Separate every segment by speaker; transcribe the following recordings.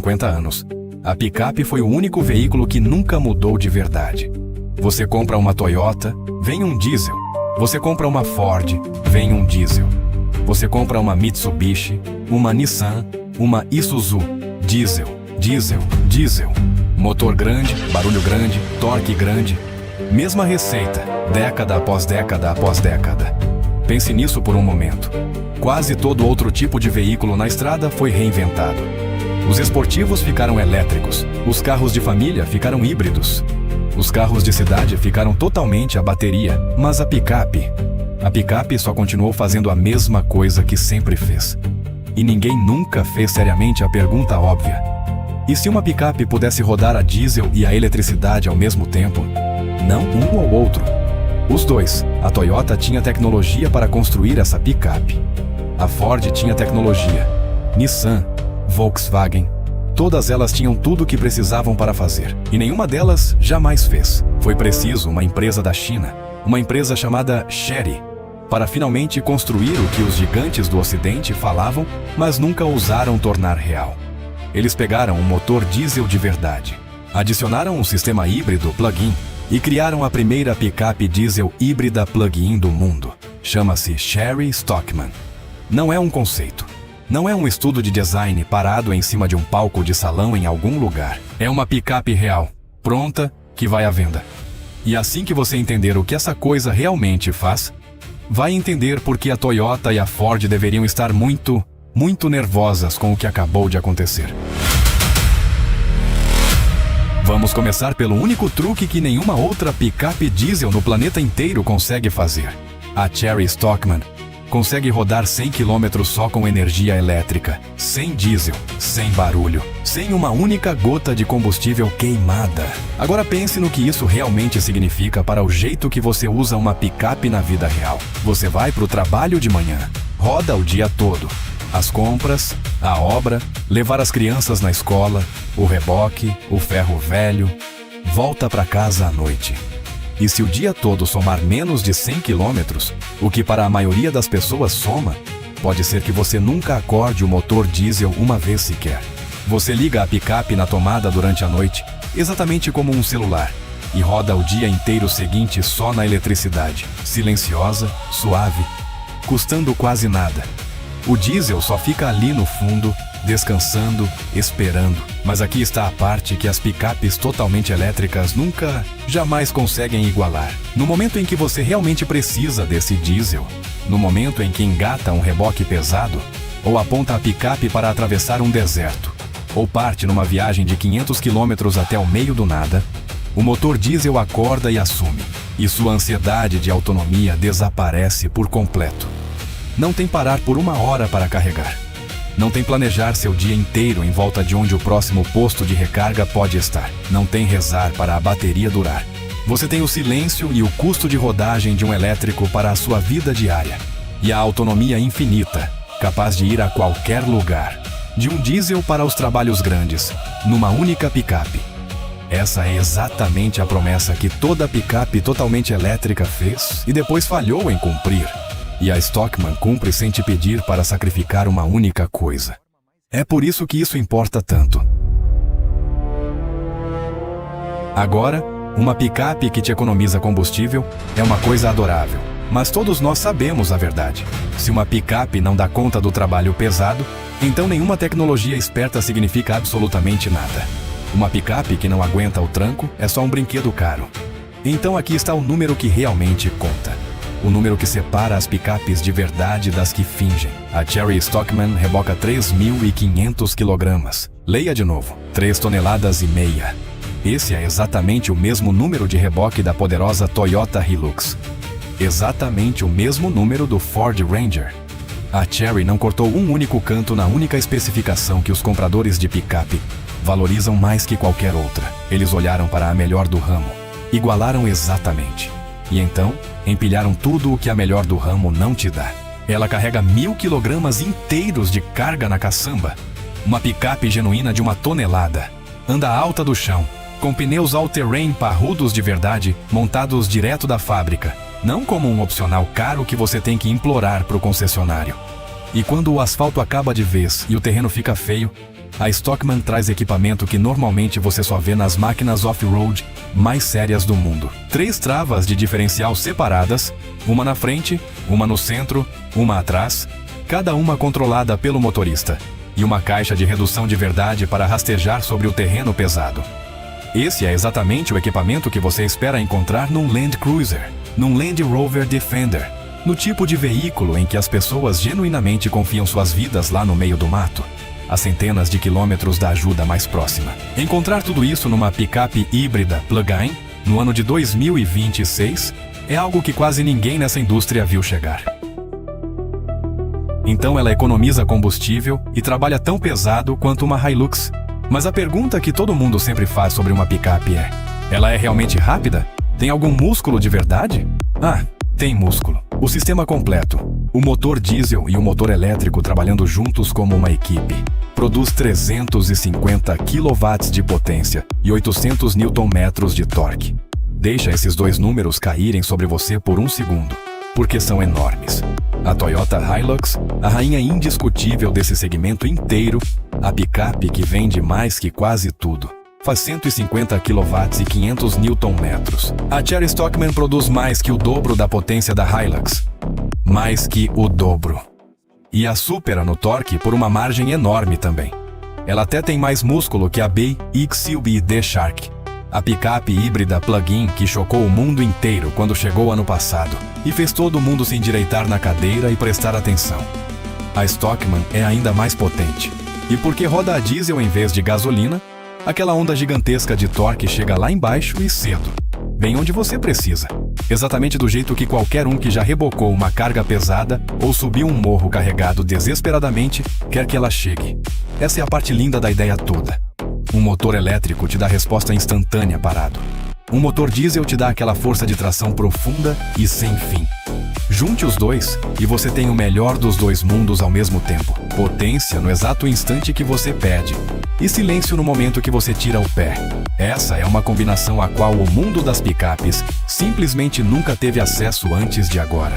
Speaker 1: 50 anos, a picape foi o único veículo que nunca mudou de verdade. Você compra uma Toyota, vem um diesel. Você compra uma Ford, vem um diesel. Você compra uma Mitsubishi, uma Nissan, uma Isuzu, diesel, diesel, diesel. Motor grande, barulho grande, torque grande. Mesma receita, década após década após década. Pense nisso por um momento. Quase todo outro tipo de veículo na estrada foi reinventado. Os esportivos ficaram elétricos, os carros de família ficaram híbridos. Os carros de cidade ficaram totalmente a bateria, mas a picape só continuou fazendo a mesma coisa que sempre fez. E ninguém nunca fez seriamente a pergunta óbvia: e se uma picape pudesse rodar a diesel e a eletricidade ao mesmo tempo? Não um ou outro. Os dois. A Toyota tinha tecnologia para construir essa picape. A Ford tinha tecnologia. Nissan, Volkswagen, todas elas tinham tudo o que precisavam para fazer. E nenhuma delas jamais fez. Foi preciso uma empresa da China, uma empresa chamada Chery, para finalmente construir o que os gigantes do Ocidente falavam, mas nunca ousaram tornar real. Eles pegaram um motor diesel de verdade, adicionaram um sistema híbrido plug-in e criaram a primeira picape diesel híbrida plug-in do mundo. Chama-se Chery Stockman. Não é um conceito. Não é um estudo de design parado em cima de um palco de salão em algum lugar. É uma picape real, pronta, que vai à venda. E assim que você entender o que essa coisa realmente faz, vai entender por que a Toyota e a Ford deveriam estar muito nervosas com o que acabou de acontecer. Vamos começar pelo único truque que nenhuma outra picape diesel no planeta inteiro consegue fazer. A Chery Stockman consegue rodar 100 km só com energia elétrica, sem diesel, sem barulho, sem uma única gota de combustível queimada. Agora pense no que isso realmente significa para o jeito que você usa uma picape na vida real. Você vai para o trabalho de manhã, roda o dia todo. As compras, a obra, levar as crianças na escola, o reboque, o ferro velho, volta para casa à noite. E se o dia todo somar menos de 100 km, o que para a maioria das pessoas soma, pode ser que você nunca acorde o motor diesel uma vez sequer. Você liga a picape na tomada durante a noite, exatamente como um celular, e roda o dia inteiro seguinte só na eletricidade, silenciosa, suave, custando quase nada. O diesel só fica ali no fundo, descansando, esperando. Mas aqui está a parte que as picapes totalmente elétricas nunca, jamais conseguem igualar. No momento em que você realmente precisa desse diesel, no momento em que engata um reboque pesado, ou aponta a picape para atravessar um deserto, ou parte numa viagem de 500 km até o meio do nada, o motor diesel acorda e assume, e sua ansiedade de autonomia desaparece por completo. Não tem parar por uma hora para carregar. Não tem planejar seu dia inteiro em volta de onde o próximo posto de recarga pode estar. Não tem rezar para a bateria durar. Você tem o silêncio e o custo de rodagem de um elétrico para a sua vida diária. E a autonomia infinita, capaz de ir a qualquer lugar. De um diesel para os trabalhos grandes, numa única picape. Essa é exatamente a promessa que toda picape totalmente elétrica fez e depois falhou em cumprir. E a Stockman cumpre sem te pedir para sacrificar uma única coisa. É por isso que isso importa tanto. Agora, uma picape que te economiza combustível é uma coisa adorável. Mas todos nós sabemos a verdade. Se uma picape não dá conta do trabalho pesado, então nenhuma tecnologia esperta significa absolutamente nada. Uma picape que não aguenta o tranco é só um brinquedo caro. Então aqui está o número que realmente conta. O número que separa as picapes de verdade das que fingem. A Chery Stockman reboca 3.500 kg. Leia de novo, 3,5 toneladas. Esse é exatamente o mesmo número de reboque da poderosa Toyota Hilux. Exatamente o mesmo número do Ford Ranger. A Chery não cortou um único canto na única especificação que os compradores de picape valorizam mais que qualquer outra. Eles olharam para a melhor do ramo, igualaram exatamente. E então, empilharam tudo o que a melhor do ramo não te dá. Ela carrega 1.000 kg inteiros de carga na caçamba. Uma picape genuína de 1 tonelada. Anda alta do chão, com pneus all-terrain parrudos de verdade, montados direto da fábrica. Não como um opcional caro que você tem que implorar para o concessionário. E quando o asfalto acaba de vez e o terreno fica feio, A Stockman traz equipamento que normalmente você só vê nas máquinas off-road mais sérias do mundo. 3 travas de diferencial separadas, uma na frente, uma no centro, uma atrás, cada uma controlada pelo motorista, e uma caixa de redução de verdade para rastejar sobre o terreno pesado. Esse é exatamente o equipamento que você espera encontrar num Land Cruiser, num Land Rover Defender, no tipo de veículo em que as pessoas genuinamente confiam suas vidas lá no meio do mato, a centenas de quilômetros da ajuda mais próxima. Encontrar tudo isso numa picape híbrida plug-in, no ano de 2026, é algo que quase ninguém nessa indústria viu chegar. Então ela economiza combustível e trabalha tão pesado quanto uma Hilux. Mas a pergunta que todo mundo sempre faz sobre uma picape é: ela é realmente rápida? Tem algum músculo de verdade? Ah, tem músculo. O sistema completo, o motor diesel e o motor elétrico trabalhando juntos como uma equipe, produz 350 kW de potência e 800 Nm de torque. Deixa esses 2 números caírem sobre você por um segundo, porque são enormes. A Toyota Hilux, a rainha indiscutível desse segmento inteiro, a picape que vende mais que quase tudo, faz 150 kW e 500 Nm. A Cherry Stockman produz mais que o dobro da potência da Hilux. Mais que o dobro. E a supera no torque por uma margem enorme também. Ela até tem mais músculo que a Bay XUV D-Shark, a picape híbrida plug-in que chocou o mundo inteiro quando chegou ano passado e fez todo mundo se endireitar na cadeira e prestar atenção. A Stockman é ainda mais potente. E porque roda a diesel em vez de gasolina, aquela onda gigantesca de torque chega lá embaixo e cedo, bem onde você precisa. Exatamente do jeito que qualquer um que já rebocou uma carga pesada ou subiu um morro carregado desesperadamente quer que ela chegue. Essa é a parte linda da ideia toda. Um motor elétrico te dá resposta instantânea parado. Um motor diesel te dá aquela força de tração profunda e sem fim. Junte os dois e você tem o melhor dos 2 mundos ao mesmo tempo. Potência no exato instante que você pede e silêncio no momento que você tira o pé. Essa é uma combinação a qual o mundo das picapes simplesmente nunca teve acesso antes de agora.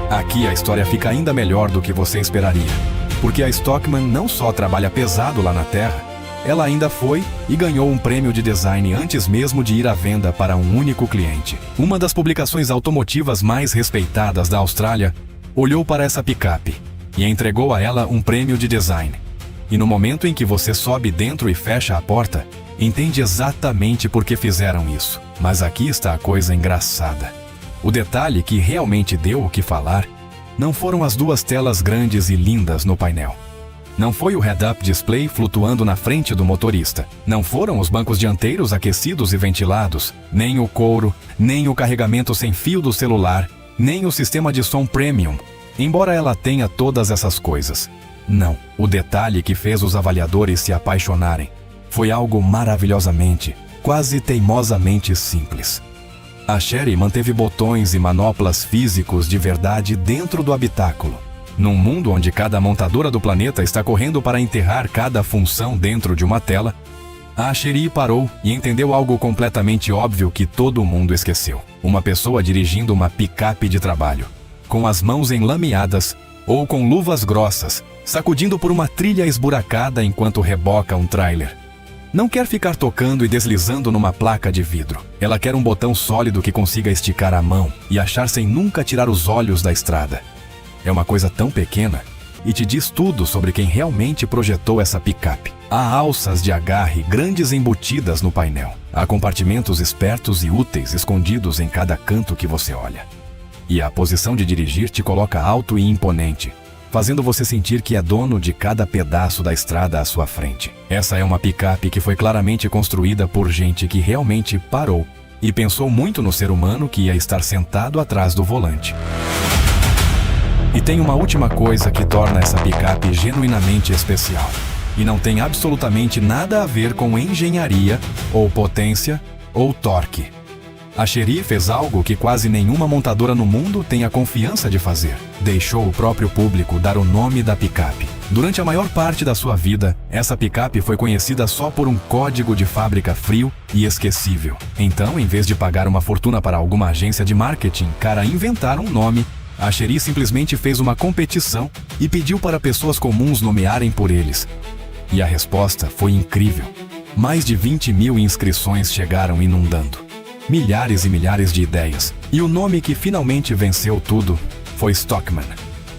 Speaker 1: Aqui a história fica ainda melhor do que você esperaria, porque a Stockman não só trabalha pesado lá na terra, ela ainda foi e ganhou um prêmio de design antes mesmo de ir à venda para um único cliente. Uma das publicações automotivas mais respeitadas da Austrália olhou para essa picape e entregou a ela um prêmio de design. E no momento em que você sobe dentro e fecha a porta, entende exatamente por que fizeram isso. Mas aqui está a coisa engraçada. O detalhe que realmente deu o que falar não foram as 2 telas grandes e lindas no painel. Não foi o head-up display flutuando na frente do motorista. Não foram os bancos dianteiros aquecidos e ventilados, nem o couro, nem o carregamento sem fio do celular, nem o sistema de som premium, embora ela tenha todas essas coisas. Não, o detalhe que fez os avaliadores se apaixonarem foi algo maravilhosamente, quase teimosamente simples. A Chery manteve botões e manoplas físicos de verdade dentro do habitáculo. Num mundo onde cada montadora do planeta está correndo para enterrar cada função dentro de uma tela, a Chery parou e entendeu algo completamente óbvio que todo mundo esqueceu. Uma pessoa dirigindo uma picape de trabalho, com as mãos enlameadas ou com luvas grossas, sacudindo por uma trilha esburacada enquanto reboca um trailer. Não quer ficar tocando e deslizando numa placa de vidro. Ela quer um botão sólido que consiga esticar a mão e achar sem nunca tirar os olhos da estrada. É uma coisa tão pequena e te diz tudo sobre quem realmente projetou essa picape. Há alças de agarre grandes embutidas no painel. Há compartimentos espertos e úteis escondidos em cada canto que você olha. E a posição de dirigir te coloca alto e imponente, fazendo você sentir que é dono de cada pedaço da estrada à sua frente. Essa é uma picape que foi claramente construída por gente que realmente parou e pensou muito no ser humano que ia estar sentado atrás do volante. E tem uma última coisa que torna essa picape genuinamente especial. E não tem absolutamente nada a ver com engenharia, ou potência, ou torque. A Chery fez algo que quase nenhuma montadora no mundo tem a confiança de fazer. Deixou o próprio público dar o nome da picape. Durante a maior parte da sua vida, essa picape foi conhecida só por um código de fábrica frio e esquecível. Então, em vez de pagar uma fortuna para alguma agência de marketing para inventar um nome, A Chery simplesmente fez uma competição e pediu para pessoas comuns nomearem por eles. E a resposta foi incrível. Mais de 20.000 inscrições chegaram inundando. Milhares e milhares de ideias. E o nome que finalmente venceu tudo foi Stockman.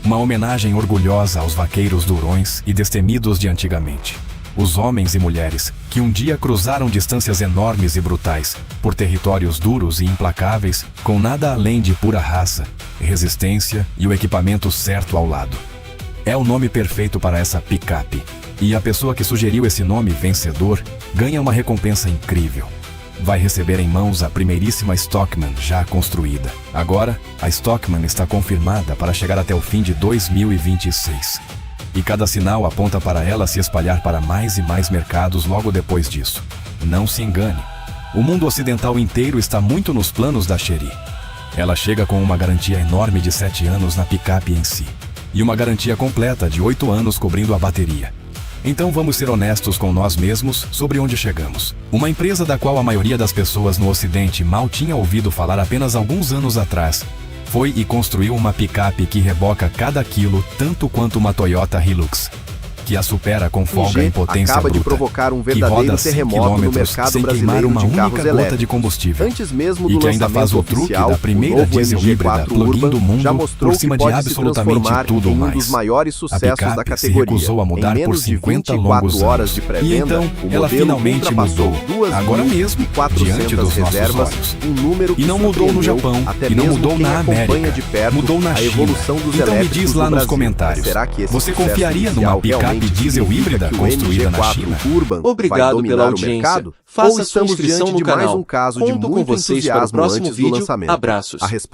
Speaker 1: Uma homenagem orgulhosa aos vaqueiros durões e destemidos de antigamente. Os homens e mulheres que um dia cruzaram distâncias enormes e brutais, por territórios duros e implacáveis, com nada além de pura raça, resistência e o equipamento certo ao lado. É o nome perfeito para essa picape. E a pessoa que sugeriu esse nome vencedor ganha uma recompensa incrível. Vai receber em mãos a primeiríssima Stockman já construída. Agora, a Stockman está confirmada para chegar até o fim de 2026. E cada sinal aponta para ela se espalhar para mais e mais mercados logo depois disso. Não se engane, o mundo ocidental inteiro está muito nos planos da Chery. Ela chega com uma garantia enorme de 7 anos na picape em si. E uma garantia completa de 8 anos cobrindo a bateria. Então vamos ser honestos com nós mesmos sobre onde chegamos. Uma empresa da qual a maioria das pessoas no Ocidente mal tinha ouvido falar apenas alguns anos atrás, foi e construiu uma picape que reboca cada quilo tanto quanto uma Toyota Hilux, que a supera com folga em potência
Speaker 2: acaba
Speaker 1: bruta,
Speaker 2: de provocar um
Speaker 1: que
Speaker 2: verdadeiro
Speaker 1: roda 100
Speaker 2: terremoto no
Speaker 1: km
Speaker 2: mercado
Speaker 1: sem queimar
Speaker 2: brasileiro
Speaker 1: uma
Speaker 2: de
Speaker 1: única
Speaker 2: carros
Speaker 1: gota
Speaker 2: elétricos.
Speaker 1: de combustível,
Speaker 2: Antes mesmo do
Speaker 1: e que ainda faz o
Speaker 2: lançamento
Speaker 1: truque
Speaker 2: oficial,
Speaker 1: da primeira
Speaker 2: o novo
Speaker 1: diesel
Speaker 2: MG4
Speaker 1: híbrida plug-in do
Speaker 2: Urban já
Speaker 1: mundo
Speaker 2: mostrou
Speaker 1: por cima
Speaker 2: que
Speaker 1: de
Speaker 2: pode se
Speaker 1: absolutamente
Speaker 2: transformar
Speaker 1: tudo
Speaker 2: em um
Speaker 1: mais.
Speaker 2: dos maiores
Speaker 1: A
Speaker 2: sucessos da
Speaker 1: picape se
Speaker 2: categoria.
Speaker 1: recusou a mudar
Speaker 2: Em
Speaker 1: por
Speaker 2: menos de
Speaker 1: 50
Speaker 2: 24
Speaker 1: longos
Speaker 2: horas
Speaker 1: anos.
Speaker 2: de
Speaker 1: E
Speaker 2: pré-venda,
Speaker 1: então,
Speaker 2: o
Speaker 1: ela
Speaker 2: modelo
Speaker 1: finalmente
Speaker 2: ultrapassou
Speaker 1: mudou, agora mesmo, diante dos nossos
Speaker 2: reservas,
Speaker 1: olhos.
Speaker 2: um número que
Speaker 1: E não mudou no
Speaker 2: surpreendeu
Speaker 1: Japão,
Speaker 2: até
Speaker 1: e não
Speaker 2: mesmo
Speaker 1: mudou
Speaker 2: quem
Speaker 1: na
Speaker 2: acompanha
Speaker 1: América,
Speaker 2: de perto
Speaker 1: mudou na
Speaker 2: a
Speaker 1: China.
Speaker 2: evolução dos
Speaker 1: Então me
Speaker 2: elétricos
Speaker 1: diz
Speaker 2: no
Speaker 1: lá nos
Speaker 2: Brasil.
Speaker 1: comentários,
Speaker 2: Será que esse
Speaker 1: você
Speaker 2: sucesso
Speaker 1: confiaria numa
Speaker 2: inicial
Speaker 1: picape
Speaker 2: realmente
Speaker 1: diesel
Speaker 2: significa
Speaker 1: híbrida
Speaker 2: que o
Speaker 1: construída na
Speaker 2: MG4
Speaker 1: China?
Speaker 2: Urban vai
Speaker 3: Obrigado
Speaker 2: dominar
Speaker 3: pela
Speaker 2: o
Speaker 3: audiência.
Speaker 2: mercado?
Speaker 3: Faça
Speaker 2: Ou
Speaker 3: sua
Speaker 2: estamos
Speaker 3: inscrição
Speaker 2: diante
Speaker 3: no
Speaker 2: de mais
Speaker 3: canal.
Speaker 2: um caso de
Speaker 3: Conto com
Speaker 2: muito
Speaker 3: vocês para o
Speaker 2: entusiasmo
Speaker 3: próximo
Speaker 2: antes do
Speaker 3: vídeo.
Speaker 2: lançamento?
Speaker 3: Abraços.
Speaker 2: A resposta